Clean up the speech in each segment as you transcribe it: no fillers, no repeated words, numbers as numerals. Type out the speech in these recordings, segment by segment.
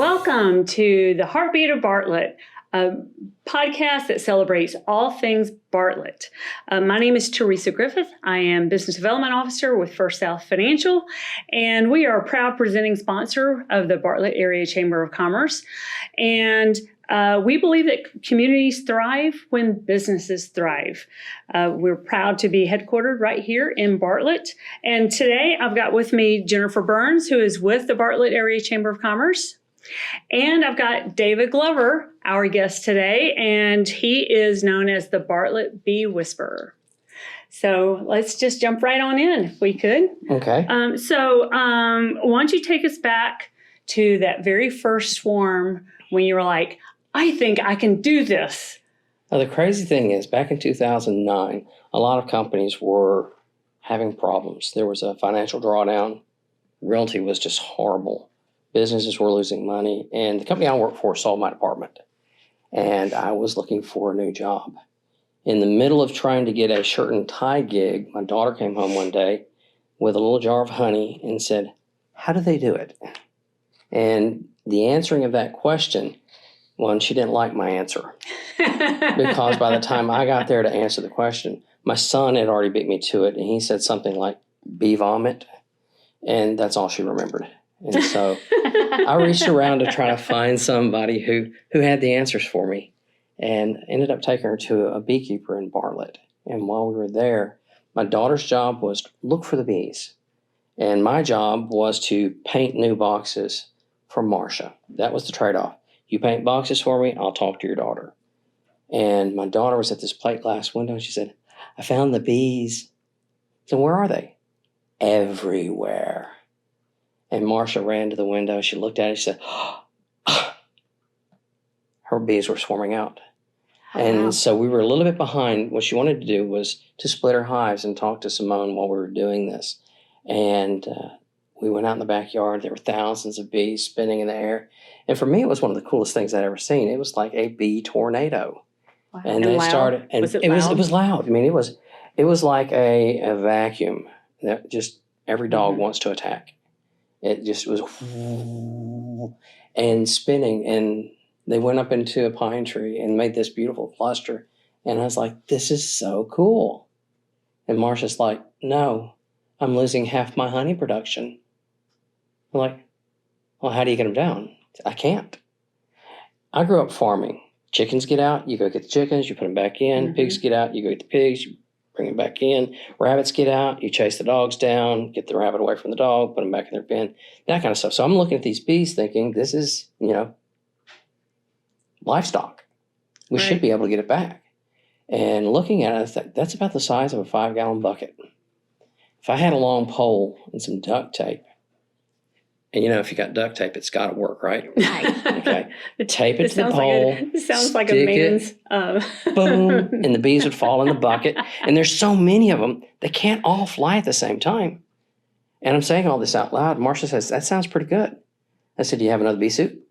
Welcome to the Heartbeat of Bartlett, a podcast that celebrates all things Bartlett. My name is Teresa Griffith. I am Business Development Officer with First South Financial, and we are a proud presenting sponsor of the Bartlett Area Chamber of Commerce. And we believe that communities thrive when businesses thrive. We're proud to be headquartered right here in Bartlett. And today I've got with me Jennifer Burns, who is with the Bartlett Area Chamber of Commerce. And I've got David Glover, our guest today, and he is known as the Bartlett Bee Whisperer. So let's just jump right on in, if we could. Okay. Why don't you take us back to that very first swarm when you were like, I think I can do this. Now, the crazy thing is, back in 2009, a lot of companies were having problems. There was a financial drawdown. Realty was just horrible. Businesses were losing money. And the company I worked for sold my department. And I was looking for a new job. In the middle of trying to get a shirt and tie gig, my daughter came home one day with a little jar of honey and said, "How do they do it?" And the answering of that question, one, she didn't like my answer. Because by the time I got there to answer the question, my son had already beat me to it. And he said something like, "bee vomit." And that's all she remembered. And so I reached around to try to find somebody who had the answers for me, and ended up taking her to a beekeeper in Bartlett. And while we were there, my daughter's job was to look for the bees. And my job was to paint new boxes for Marcia. That was the trade-off. You paint boxes for me, I'll talk to your daughter. And my daughter was at this plate glass window, and she said, "I found the bees." I said, "Where are they?" "Everywhere." And Marcia ran to the window. She looked at it. She said, her bees were swarming out. And so we were a little bit behind. What she wanted to do was to split her hives and talk to Simone while we were doing this. And we went out in the backyard. There were thousands of bees spinning in the air. And for me, it was one of the coolest things I'd ever seen. It was like a bee tornado. Wow. And they started. And was it loud? It was loud. I mean, it was like a vacuum that just every dog wants to attack. It just was and spinning, and they went up into a pine tree and made this beautiful cluster. And I was like, "This is so cool." And Marcia's like, "No, I'm losing half my honey production." I'm like, "Well, how do you get them down?" "I can't." I grew up farming. Chickens get out, you go get the chickens, you put them back in. Pigs get out, you go get the pigs, you bring them back in. Rabbits get out, you chase the dogs down, get the rabbit away from the dog, put them back in their pen, that kind of stuff. So I'm looking at these bees thinking, this is, livestock. We should be able to get it back. And looking at it, I thought, that's about the size of a 5-gallon bucket. If I had a long pole and some duct tape, and if you got duct tape, it's got to work, right? Right. Okay. Tape it to the pole. It sounds like a man's. Boom, and the bees would fall in the bucket. And there's so many of them, they can't all fly at the same time. And I'm saying all this out loud. Marcia says, "That sounds pretty good." I said, "Do you have another bee suit?"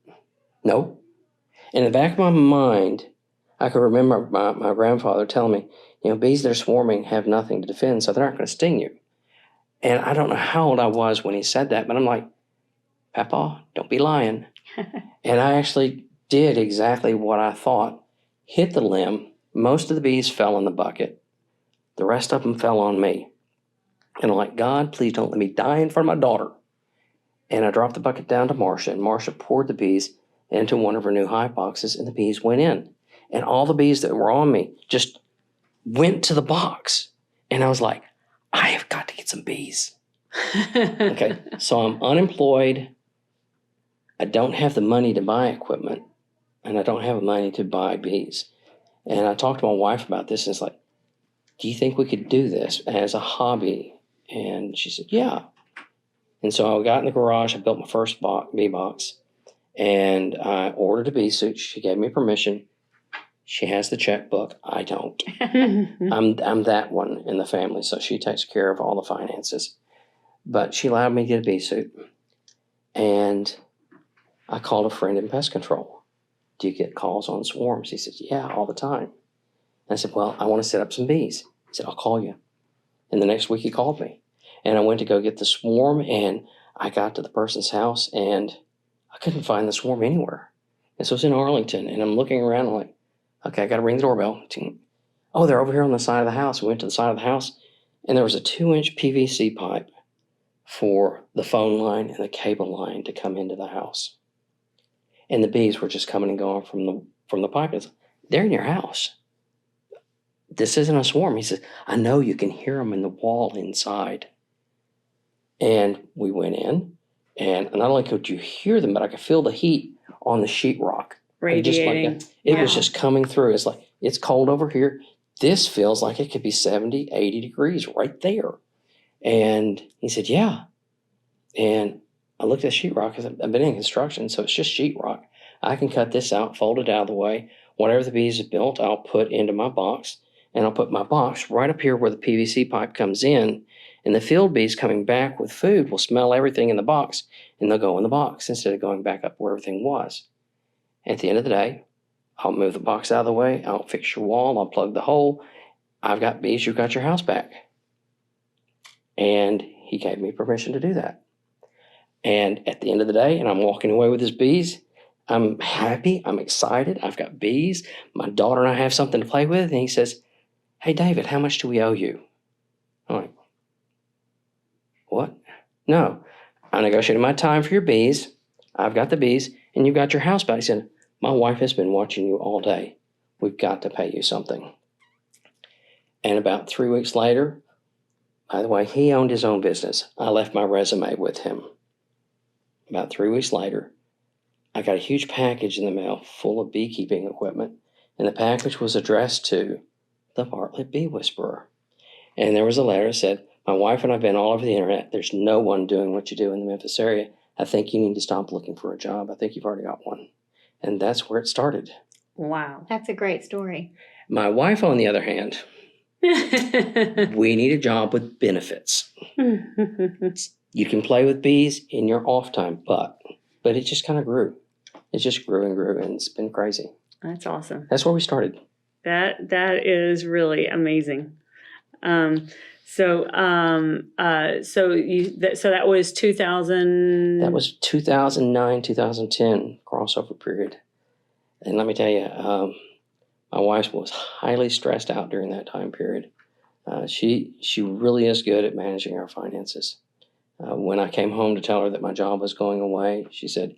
"No." In the back of my mind, I could remember my grandfather telling me, bees that are swarming have nothing to defend, so they're not going to sting you. And I don't know how old I was when he said that, but I'm like, "Papa, don't be lying." And I actually did exactly what I thought. Hit the limb. Most of the bees fell in the bucket. The rest of them fell on me. And I'm like, "God, please don't let me die in front of my daughter." And I dropped the bucket down to Marcia, and Marcia poured the bees into one of her new hive boxes, and the bees went in. And all the bees that were on me just went to the box. And I was like, I have got to get some bees. Okay, so I'm unemployed. I don't have the money to buy equipment, and I don't have the money to buy bees. And I talked to my wife about this, and it's like, "Do you think we could do this as a hobby?" And she said, "Yeah." And so I got in the garage, I built my first bee box, and I ordered a bee suit. She gave me permission. She has the checkbook. I don't. I'm that one in the family, so she takes care of all the finances. But she allowed me to get a bee suit. And I called a friend in pest control. "Do you get calls on swarms?" He said, "Yeah, all the time." And I said, "Well, I want to set up some bees." He said, "I'll call you." And the next week he called me. And I went to go get the swarm, and I got to the person's house, and I couldn't find the swarm anywhere. And so it's in Arlington, and I'm looking around, I'm like, okay, I got to ring the doorbell. Oh, they're over here on the side of the house. We went to the side of the house, and there was a 2-inch PVC pipe for the phone line and the cable line to come into the house. And the bees were just coming and going from the pipe. They're in your house. This isn't a swarm. He says, I know, you can hear them in the wall inside. And we went in, and not only could you hear them, but I could feel the heat on the sheetrock. Radiating. It was just coming through. It's like, it's cold over here. This feels like it could be 70, 80 degrees right there. And he said, yeah. And I looked at sheetrock, because I've been in construction, so it's just sheetrock. I can cut this out, fold it out of the way. Whatever the bees have built, I'll put into my box, and I'll put my box right up here where the PVC pipe comes in, and the field bees coming back with food will smell everything in the box, and they'll go in the box instead of going back up where everything was. At the end of the day, I'll move the box out of the way, I'll fix your wall, I'll plug the hole. I've got bees, you've got your house back. And he gave me permission to do that. And at the end of the day, and I'm walking away with his bees, I'm happy, I'm excited, I've got bees, my daughter and I have something to play with, and he says, hey, David, how much do we owe you? I'm like, what? No, I negotiated my time for your bees, I've got the bees, and you've got your house back. He said, my wife has been watching you all day. We've got to pay you something. And about 3 weeks later, by the way, he owned his own business. I left my resume with him. About 3 weeks later, I got a huge package in the mail full of beekeeping equipment, and the package was addressed to the Bartlett Bee Whisperer. And there was a letter that said, my wife and I have been all over the internet. There's no one doing what you do in the Memphis area. I think you need to stop looking for a job. I think you've already got one. And that's where it started. Wow. That's a great story. My wife, on the other hand, we need a job with benefits. You can play with bees in your off time, but it just kind of grew. It just grew and grew, and it's been crazy. That's awesome. That's where we started. That is really amazing. So that was 2000. That was 2009, 2010 crossover period. And let me tell you, my wife was highly stressed out during that time period. She really is good at managing our finances. When I came home to tell her that my job was going away, she said,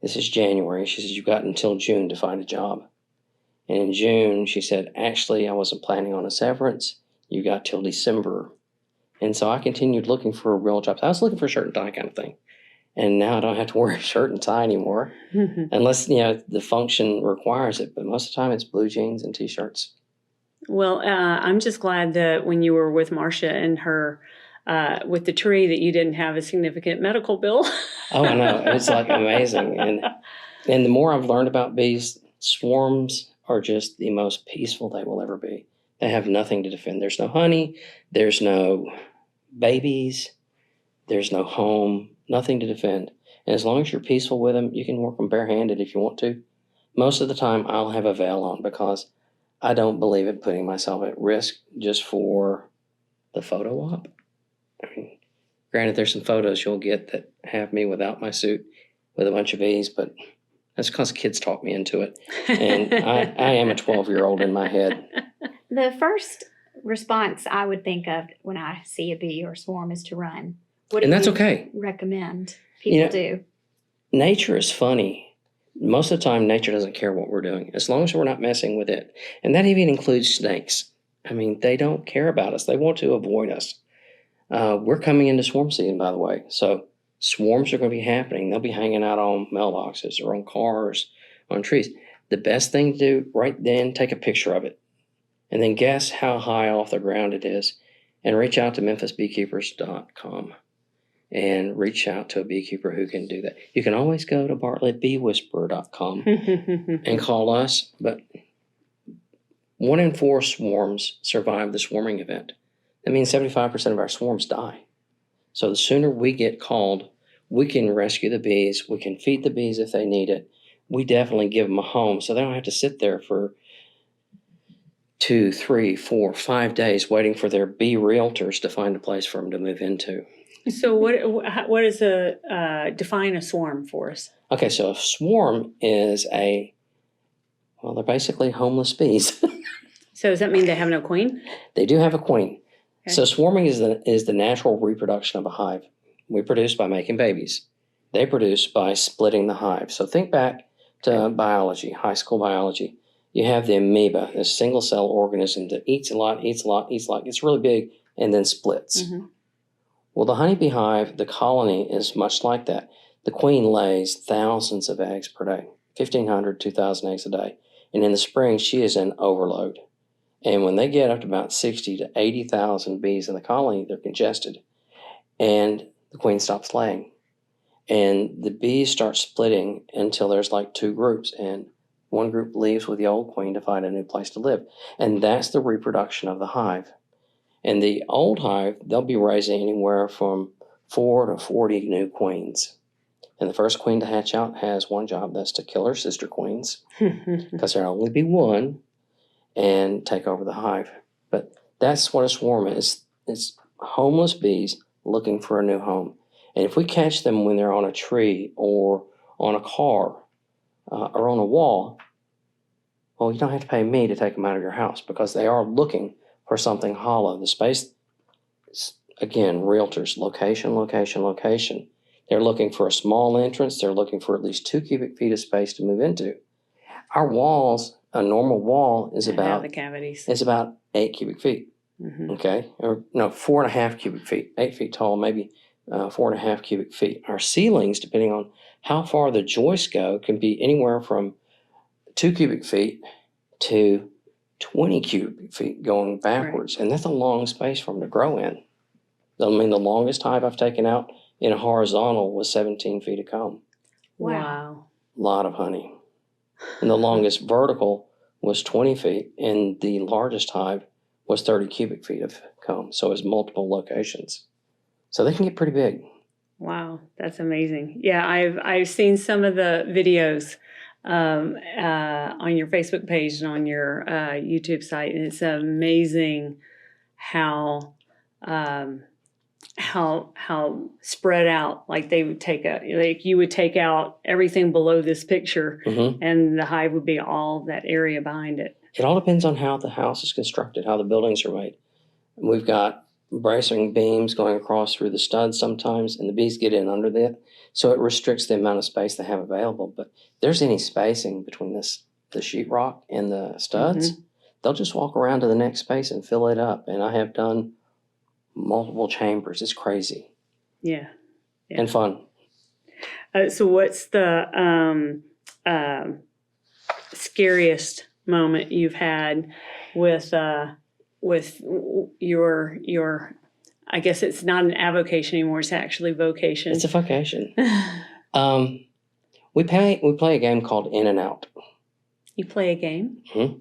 this is January. She says, you've got until June to find a job. And in June, she said, actually, I wasn't planning on a severance. You got till December. And so I continued looking for a real job. I was looking for a shirt and tie kind of thing. And now I don't have to wear a shirt and tie anymore, unless, the function requires it. But most of the time it's blue jeans and T-shirts. Well, I'm just glad that when you were with Marcia and her, with the tree, that you didn't have a significant medical bill. Oh, I know. It's like amazing. And the more I've learned about bees, swarms are just the most peaceful they will ever be. They have nothing to defend. There's no honey. There's no babies. There's no home. Nothing to defend. And as long as you're peaceful with them, you can work them barehanded if you want to. Most of the time, I'll have a veil on because I don't believe in putting myself at risk just for the photo op. I mean, granted, there's some photos you'll get that have me without my suit with a bunch of bees, but that's because kids talk me into it. And I am a 12-year-old in my head. The first response I would think of when I see a bee or swarm is to run. What do And that's you okay. recommend people do? Nature is funny. Most of the time, nature doesn't care what we're doing, as long as we're not messing with it. And that even includes snakes. I mean, they don't care about us. They want to avoid us. We're coming into swarm season, by the way. So swarms are going to be happening. They'll be hanging out on mailboxes or on cars, on trees. The best thing to do right then, take a picture of it. And then guess how high off the ground it is. And reach out to memphisbeekeepers.com. And reach out to a beekeeper who can do that. You can always go to bartlettbeewhisperer.com and call us. But 1 in 4 swarms survive the swarming event. That means 75% of our swarms die. So the sooner we get called, we can rescue the bees. We can feed the bees if they need it. We definitely give them a home so they don't have to sit there for 2, 3, 4, 5 days waiting for their bee realtors to find a place for them to move into. So what is define a swarm for us? Okay, so a swarm is they're basically homeless bees. So does that mean they have no queen? They do have a queen. Okay. So swarming is the natural reproduction of a hive. We produce by making babies. They produce by splitting the hive. So think back to biology, high school biology. You have the amoeba, this single cell organism that eats a lot, gets really big, and then splits. Mm-hmm. Well, the honeybee hive, the colony, is much like that. The queen lays thousands of eggs per day, 1,500, 2,000 eggs a day. And in the spring, she is in overload. And when they get up to about 60 to 80,000 bees in the colony, they're congested. And the queen stops laying. And the bees start splitting until there's like two groups. And one group leaves with the old queen to find a new place to live. And that's the reproduction of the hive. In the old hive, they'll be raising anywhere from 4 to 40 new queens. And the first queen to hatch out has one job, that's to kill her sister queens, because there'll only be one, and take over the hive. But that's what a swarm is. It's homeless bees looking for a new home. And if we catch them when they're on a tree or on a car or on a wall, well, you don't have to pay me to take them out of your house, because they are looking for something hollow. The space, again, realtors, location, location, location. They're looking for a small entrance. They're looking for at least 2 cubic feet of space to move into. Our walls, a normal wall is about the cavities. It's about 8 cubic feet. Mm-hmm. Okay, or no, 4.5 cubic feet. 8 feet tall, maybe 4.5 cubic feet. Our ceilings, depending on how far the joists go, can be anywhere from 2 cubic feet to 20 cubic feet going backwards. Right. And that's a long space for them to grow in. I mean, the longest hive I've taken out in a horizontal was 17 feet of comb. Wow. A lot of honey. And the longest vertical was 20 feet, and the largest hive was 30 cubic feet of comb. So it's multiple locations. So they can get pretty big. Wow, that's amazing. Yeah, I've seen some of the videos on your Facebook page and on your YouTube site, and it's amazing how spread out. Like they would you would take out everything below this picture, Mm-hmm. and the hive would be all that area behind it. It all depends on how the house is constructed, how the buildings are made. We've got bracing beams going across through the studs sometimes, and the bees get in under that, so it restricts the amount of space they have available. But if there's any spacing between the sheetrock and the studs, mm-hmm. they'll just walk around to the next space and fill it up. And I have done multiple chambers. It's crazy. Yeah. And fun. So what's the scariest moment you've had with your I guess it's not an avocation anymore, it's actually vocation. It's a vocation. We play a game called In and Out. You play a game? Mm-hmm.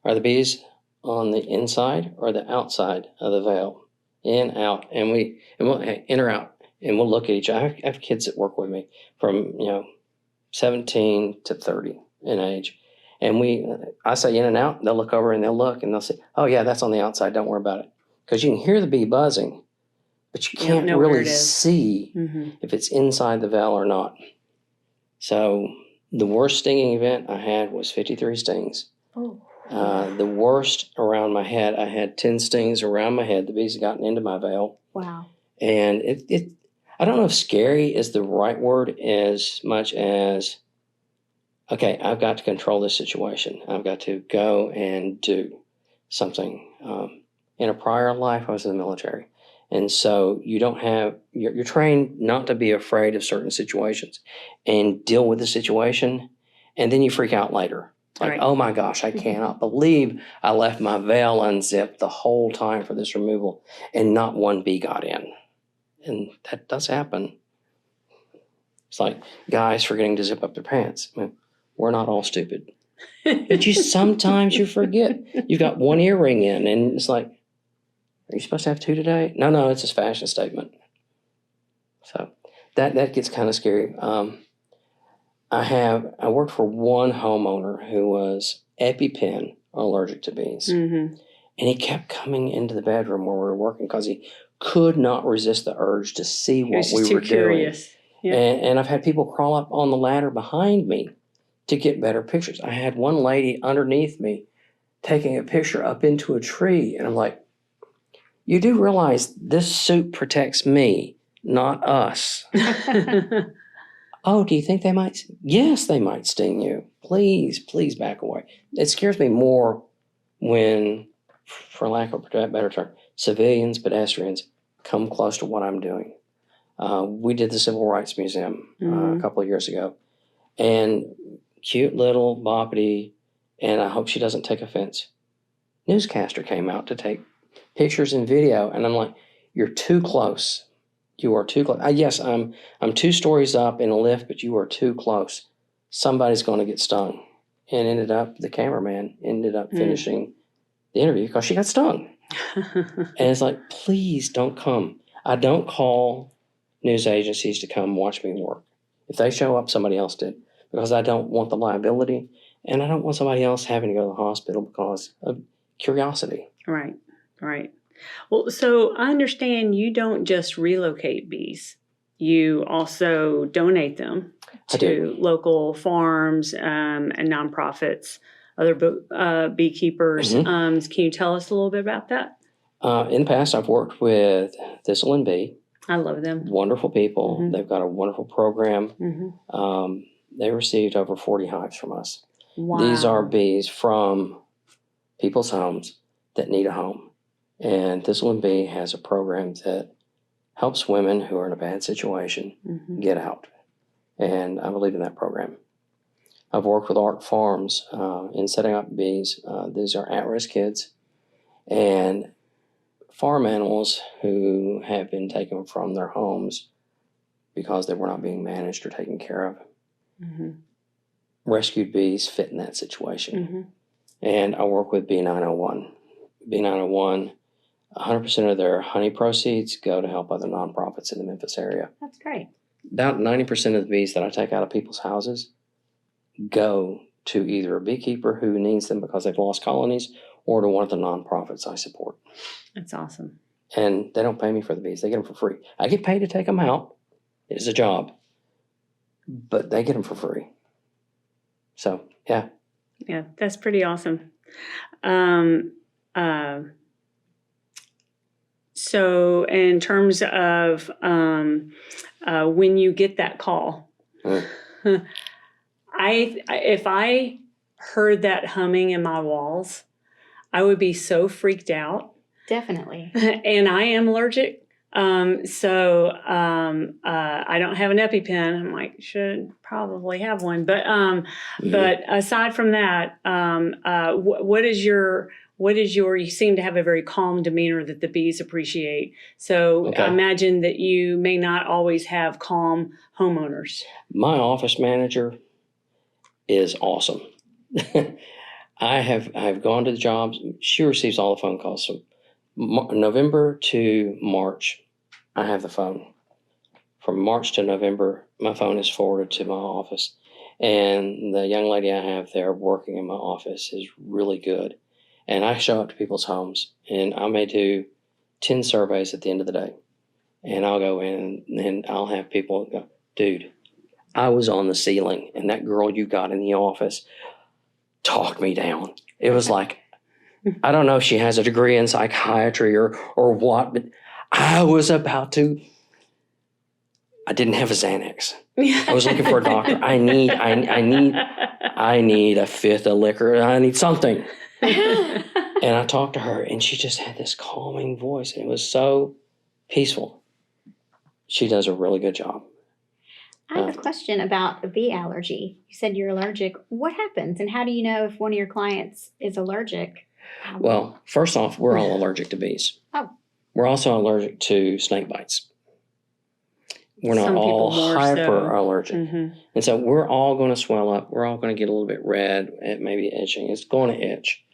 Are the bees on the inside or the outside of the veil? In, out, and we'll in or out, and we'll look at each other. I have kids that work with me from 17 to 30 in age, and I say in and out, they'll look over and they'll look and they'll say, "Oh yeah, that's on the outside. Don't worry about it," because you can hear the bee buzzing, but you can't really see mm-hmm. if it's inside the veil or not. So the worst stinging event I had was 53 stings. Oh. The worst around my head, I had 10 stings around my head. The bees had gotten into my veil. Wow. And I don't know if scary is the right word as much as, okay, I've got to control this situation. I've got to go and do something. In a prior life, I was in the military. And so you're trained not to be afraid of certain situations and deal with the situation. And then you freak out later. Like, right. Oh my gosh, I cannot believe I left my veil unzipped the whole time for this removal and not one bee got in. And that does happen. It's like guys forgetting to zip up their pants. I mean, we're not all stupid. But sometimes you forget. You've got one earring in and it's like, are you supposed to have 2 today? No, it's a fashion statement. So that gets kind of scary. I worked for one homeowner who was EpiPen allergic to bees. Mm-hmm. And he kept coming into the bedroom where we were working because he could not resist the urge to see He was what just we were too doing. curious. Yeah. And I've had people crawl up on the ladder behind me to get better pictures. I had one lady underneath me taking a picture up into a tree, and I'm like, you do realize this suit protects me, not us. Oh, do you think they might? Yes, they might sting you. Please, please back away. It scares me more when, for lack of a better term, civilians, pedestrians come close to what I'm doing. We did the Civil Rights Museum a couple of years ago, and cute little boppity, and I hope she doesn't take offense, newscaster came out to take pictures and video, and I'm like, you're too close. You are too close. Yes, I'm 2 stories up in a lift, but you are too close. Somebody's going to get stung. And the cameraman ended up finishing the interview because she got stung. And it's like, please don't come. I don't call news agencies to come watch me work. If they show up, somebody else did, because I don't want the liability, and I don't want somebody else having to go to the hospital because of curiosity. Right. Well, so I understand you don't just relocate bees. You also donate them to local farms and nonprofits, other beekeepers. Can you tell us a little bit about that? In the past, I've worked with Thistle and Bee. I love them. Wonderful people. They've got a wonderful program. They received over 40 hives from us. Wow. These are bees from people's homes that need a home. And Thistle and Bee has a program that helps women who are in a bad situation get out. And I believe in that program. I've worked with Arc Farms in setting up bees. These are at-risk kids and farm animals who have been taken from their homes because they were not being managed or taken care of. Rescued bees fit in that situation. And I work with B901. B901, 100% of their honey proceeds go to help other nonprofits in the Memphis area. That's great. About 90% of the bees that I take out of people's houses go to either a beekeeper who needs them because they've lost colonies or to one of the nonprofits I support. That's awesome. And they don't pay me for the bees. They get them for free. I get paid to take them out. It's a job. But they get them for free. So, yeah. Yeah, that's pretty awesome. So in terms of when you get that call, if I heard that humming in my walls, I would be so freaked out. Definitely. And I am allergic. So I don't have an EpiPen. I'm like, should probably have one. But aside from that, what is your, you seem to have a very calm demeanor that the bees appreciate. So I imagine that you may not always have calm homeowners. My office manager is awesome. I've gone to the jobs. She receives all the phone calls. So November to March, I have the phone. From March to November, my phone is forwarded to my office. And the young lady I have there working in my office is really good. And I show up to people's homes, and I may do 10 surveys at the end of the day. And I'll go in, and I'll have people go, dude, I was on the ceiling, and that girl you got in the office talked me down. It was like, I don't know if she has a degree in psychiatry or what, but I was about to. I didn't have a Xanax. I was looking for a doctor. I need a fifth of liquor. I need something. And I talked to her, and she just had this calming voice, and it was so peaceful. She does a really good job. I have a question about a bee allergy. You said you're allergic. What happens, and how do you know if one of your clients is allergic? Well, first off, we're all allergic to bees. Oh. We're also allergic to snake bites. We're not Some all people more hyper allergic. Mm-hmm. And so we're all going to swell up. We're all going to get a little bit red, and maybe itching. It's going to itch.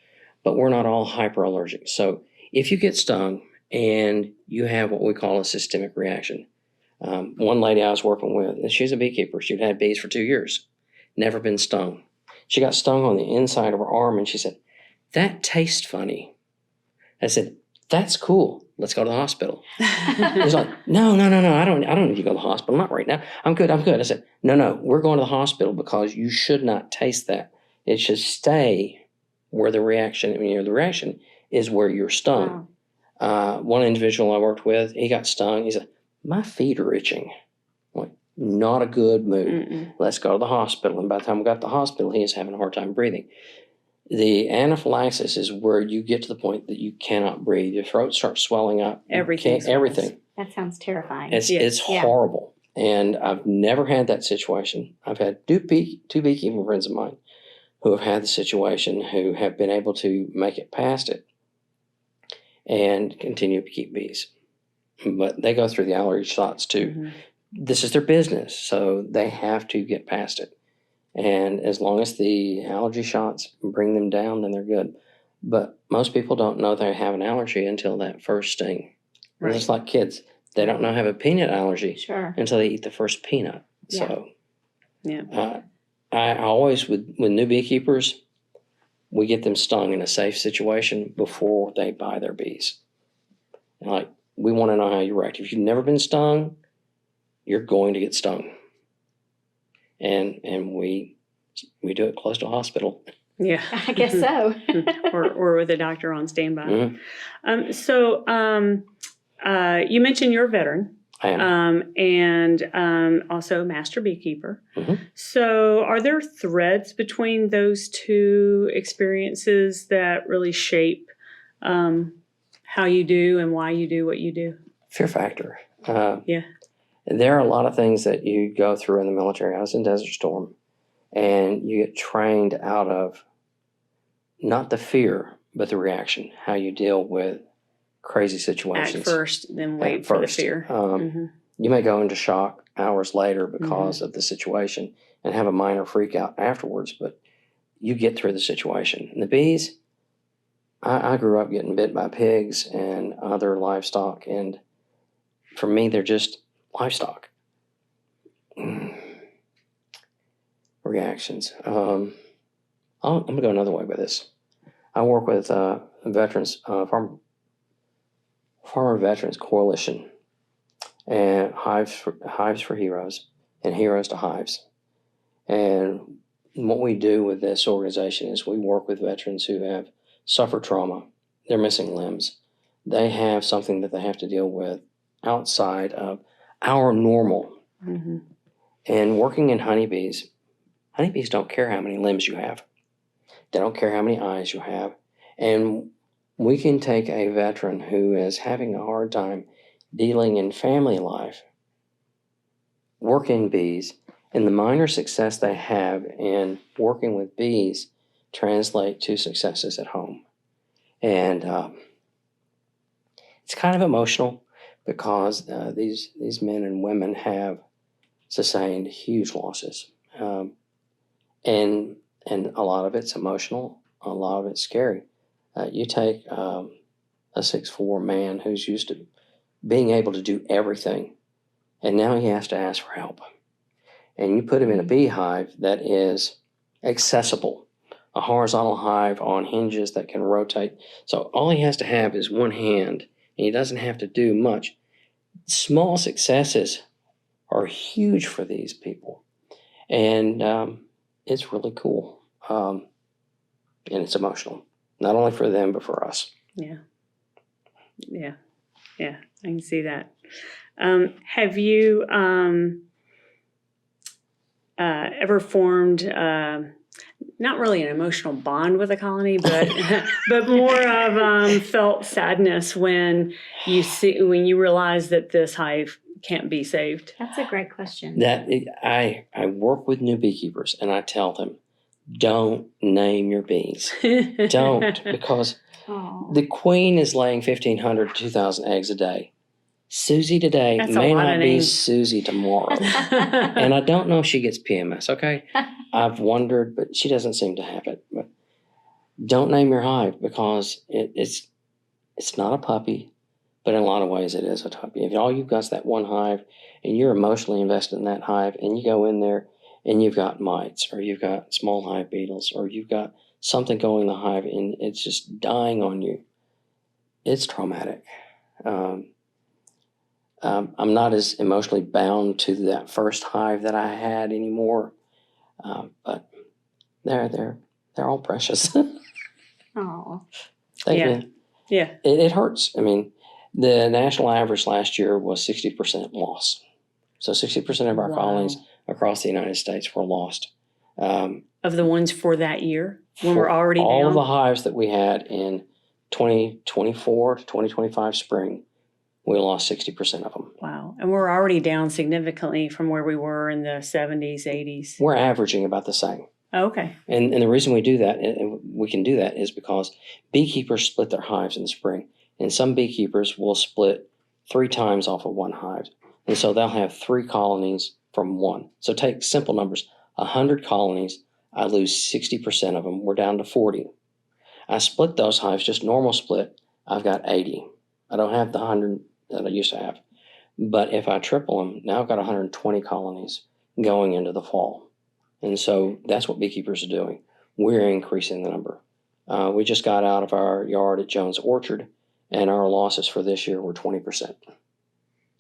But we're not all hyper allergic. So if you get stung and you have what we call a systemic reaction, one lady I was working with, she's a beekeeper. She'd had bees for 2 years, never been stung. She got stung on the inside of her arm, and she said, that tastes funny. I said, that's cool. let's go to the hospital. He's like, no, I don't need to go to the hospital. Not right now. I'm good. I said, no, we're going to the hospital because you should not taste that. It should stay where the reaction is where you're stung. Wow. One individual I worked with, he got stung. He said, my feet are itching. I'm like, not a good move. Mm-mm. Let's go to the hospital. And by the time we got to the hospital, he was having a hard time breathing. The anaphylaxis is where you get to the point that you cannot breathe. Your throat starts swelling up. Everything. Everything. That sounds terrifying. It's horrible. And I've never had that situation. I've had two beekeeping friends of mine who have had the situation, who have been able to make it past it and continue to keep bees. But they go through the allergy shots too. Mm-hmm. This is their business, so they have to get past it. And as long as the allergy shots bring them down, then they're good. But most people don't know they have an allergy until that first sting. Right. It's like kids. They don't know they have a peanut allergy Sure. until they eat the first peanut. Yeah. So Yeah. I always, with new beekeepers, we get them stung in a safe situation before they buy their bees. And like, we want to know how you react. If you've never been stung, you're going to get stung. And we do it close to a hospital. Yeah. I guess so. or with a doctor on standby. Mm-hmm. You mentioned you're a veteran. I am. And also master beekeeper. Mm-hmm. So are there threads between those two experiences that really shape how you do and why you do what you do? Fear factor. Yeah. There are a lot of things that you go through in the military. I was in Desert Storm, and you get trained out of not the fear, but the reaction, how you deal with crazy situations. Act first, then wait for the fear. You may go into shock hours later because of the situation and have a minor freak out afterwards, but you get through the situation. And the bees, I grew up getting bit by pigs and other livestock, and for me, they're just livestock. Reactions. I'm going to go another way with this. I work with veterans, Farmer Veterans Coalition, and Hives for Heroes, and Heroes to Hives. And what we do with this organization is we work with veterans who have suffered trauma. They're missing limbs. They have something that they have to deal with outside of our normal. Mm-hmm. And working in honeybees don't care how many limbs you have. They don't care how many eyes you have. And we can take a veteran who is having a hard time dealing in family life, work in bees, and the minor success they have in working with bees translate to successes at home. And it's kind of emotional because these men and women have sustained huge losses. And a lot of it's emotional, a lot of it's scary. You take a 6'4" man who's used to being able to do everything, and now he has to ask for help. And you put him in a beehive that is accessible, a horizontal hive on hinges that can rotate. So all he has to have is one hand, and he doesn't have to do much. Small successes are huge for these people. And it's really cool. And it's emotional, not only for them, but for us. Yeah. I can see that. Have you ever formed not really an emotional bond with a colony, but but more of felt sadness when you realize that this hive can't be saved? That's a great question. I work with new beekeepers, and I tell them, don't name your bees. Don't, because the queen is laying 1,500 to 2,000 eggs a day. Susie today That's may a lot not of be names. Susie tomorrow. And I don't know if she gets PMS, okay? I've wondered, but she doesn't seem to have it. But don't name your hive, because it's not a puppy, but in a lot of ways it is a puppy. If all you've got is that one hive and you're emotionally invested in that hive, and you go in there and you've got mites, or you've got small hive beetles, or you've got something going in the hive and it's just dying on you, it's traumatic. I'm not as emotionally bound to that first hive that I had anymore, but they're all precious. Oh, Thank Yeah. you. Yeah. It hurts. I mean, the national average last year was 60% loss. So 60% of our Wow. colonies across the United States were lost. Of the ones for that year when For we're already all down. of the hives that we had in 2024 to 2025 spring, we lost 60% of them. Wow. And we're already down significantly from where we were in the 70s, 80s. We're averaging about the same. Okay. And the reason we do that, and we can do that, is because beekeepers split their hives in the spring. And some beekeepers will split 3 times off of one hive. And so they'll have 3 colonies from one. So take simple numbers, 100 colonies, I lose 60% of them. We're down to 40. I split those hives, just normal split, I've got 80. I don't have the 100 that I used to have. But if I triple them, now I've got 120 colonies going into the fall. And so that's what beekeepers are doing. We're increasing the number. We just got out of our yard at Jones Orchard, and our losses for this year were 20%.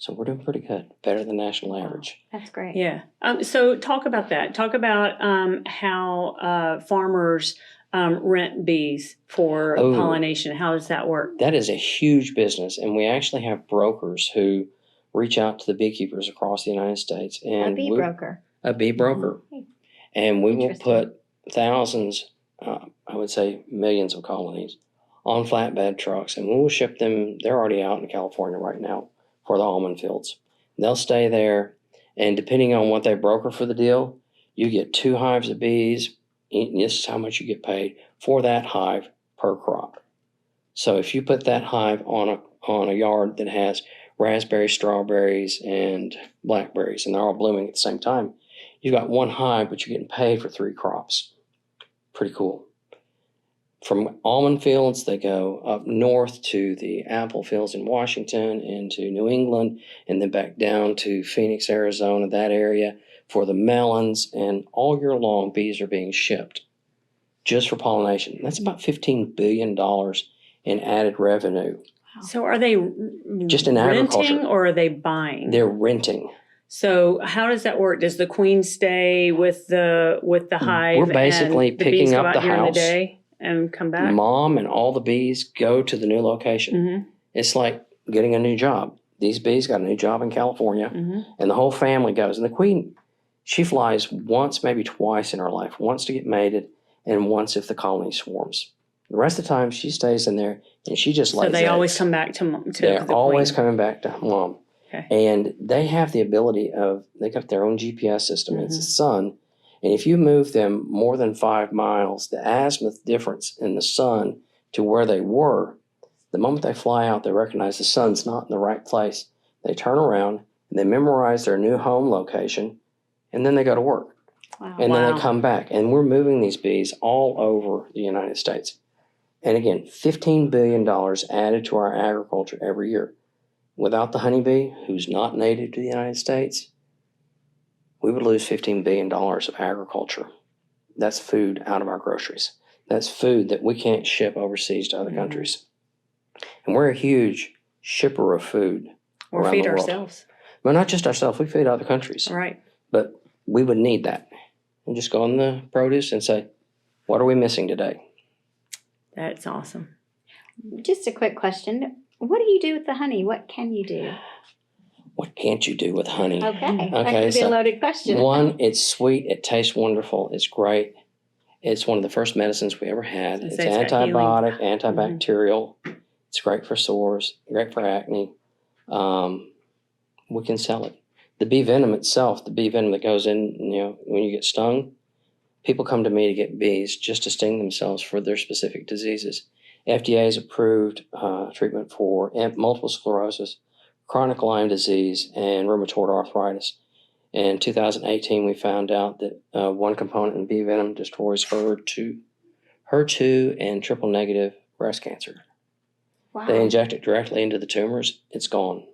So we're doing pretty good, better than national average. that's great. Yeah. So talk about that. Talk about how farmers rent bees for pollination. How does that work? That is a huge business, and we actually have brokers who reach out to the beekeepers across the United States. And A bee broker. A bee broker. Mhm. And we will Interesting. put thousands, I would say millions of colonies on flatbed trucks, and we will ship them. They're already out in California right now for the almond fields. They'll stay there, and depending on what they broker for the deal, you get 2 hives of bees. And this is how much you get paid for that hive per crop. So if you put that hive on a yard that has raspberries, strawberries, and blackberries, and they're all blooming at the same time, you've got 1 hive, but you're getting paid for 3 crops. Pretty cool. From almond fields, they go up north to the apple fields in Washington, into New England, and then back down to Phoenix, Arizona, that area for the melons. And all year long, bees are being shipped just for pollination. That's about $15 billion in added revenue. So are they Just in renting agriculture. or are they buying? They're renting. So how does that work? Does the queen stay with the hive? We're basically and the picking bees go up out the during house. the day and come back? Mom and all the bees go to the new location. Mm-hmm. It's like getting a new job. These bees got a new job in California, Mm-hmm. and the whole family goes. And the queen, she flies once, maybe twice in her life, once to get mated and once if the colony swarms. The rest of the time, she stays in there, and she just lays So they always eggs. come back to They're the always queen. coming back to mom. Okay. And they have the ability of, they got their own GPS system. Mm-hmm. It's the sun. And if you move them more than 5 miles, the azimuth difference in the sun to where they were, the moment they fly out, they recognize the sun's not in the right place. They turn around, and they memorize their new home location, and then they go to work. Wow. And then Wow. they come back. And we're moving these bees all over the United States. And again, $15 billion added to our agriculture every year. Without the honeybee, who's not native to the United States, we would lose $15 billion of agriculture. That's food out of our groceries. That's food that we can't ship overseas to other Mm-hmm. countries. And we're a huge shipper of food. Or around feed the world. ourselves. Well, not just ourselves, we feed other countries. All right. But we would need that. And just go on the produce and say, what are we missing today? That's awesome. Just a quick question. What do you do with the honey? What can you do? What can't you do with honey? Okay. That Okay, could be a so loaded question. One, it's sweet. It tastes wonderful. It's great. It's one of the first medicines we ever had. So It's it's got antibiotic, antibacterial. It's great for sores, great for acne. We can sell it. The bee venom itself, the bee venom that goes in, when you get stung, people come to me to get bees just to sting themselves for their specific diseases. FDA has approved treatment for multiple sclerosis, chronic Lyme disease, and rheumatoid arthritis. In 2018, we found out that one component in bee venom destroys HER2 and triple negative breast cancer. Wow. They inject it directly into the tumors, it's gone.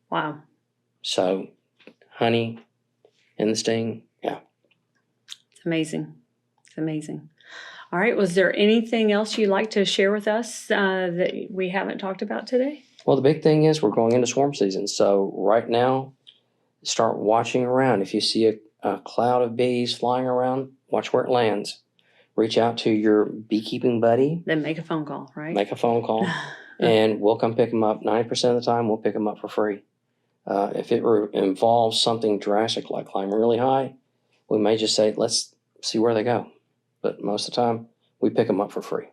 Wow. So, honey and the sting, yeah. It's amazing. It's amazing. All right. Was there anything else you'd like to share with us that we haven't talked about today? Well, the big thing is we're going into swarm season. So right now, start watching around. If you see a cloud of bees flying around, watch where it lands. Reach out to your beekeeping buddy. Then make a phone call, right? Make a phone call, and we'll come pick them up. 90% of the time, we'll pick them up for free. If it involves something drastic like climbing really high, we may just say, let's see where they go. But most of the time, we pick them up for free.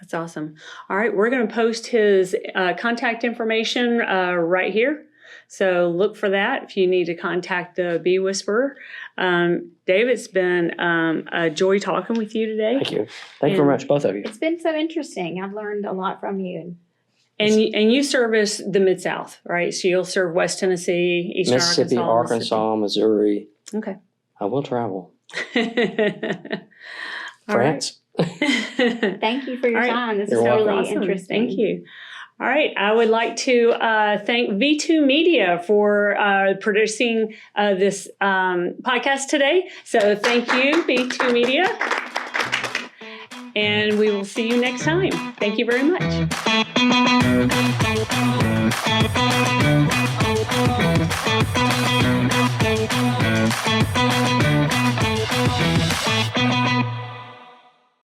That's awesome. All right, we're going to post his contact information right here. So look for that if you need to contact the Bee Whisperer. Dave, it's been a joy talking with you today. Thank you. Thank you very much, both of you. It's been so interesting. I've learned a lot from you. And you service the Mid-South, right? So you'll serve West Tennessee, Eastern Mississippi, Arkansas, Missouri. Okay. I will travel. All France. Thank you for your All right. time. This You're is welcome. really Awesome. interesting. Thank you. All right. I would like to thank V2 Media for producing this podcast today. So thank you, V2 Media. And we will see you next time. Thank you very much.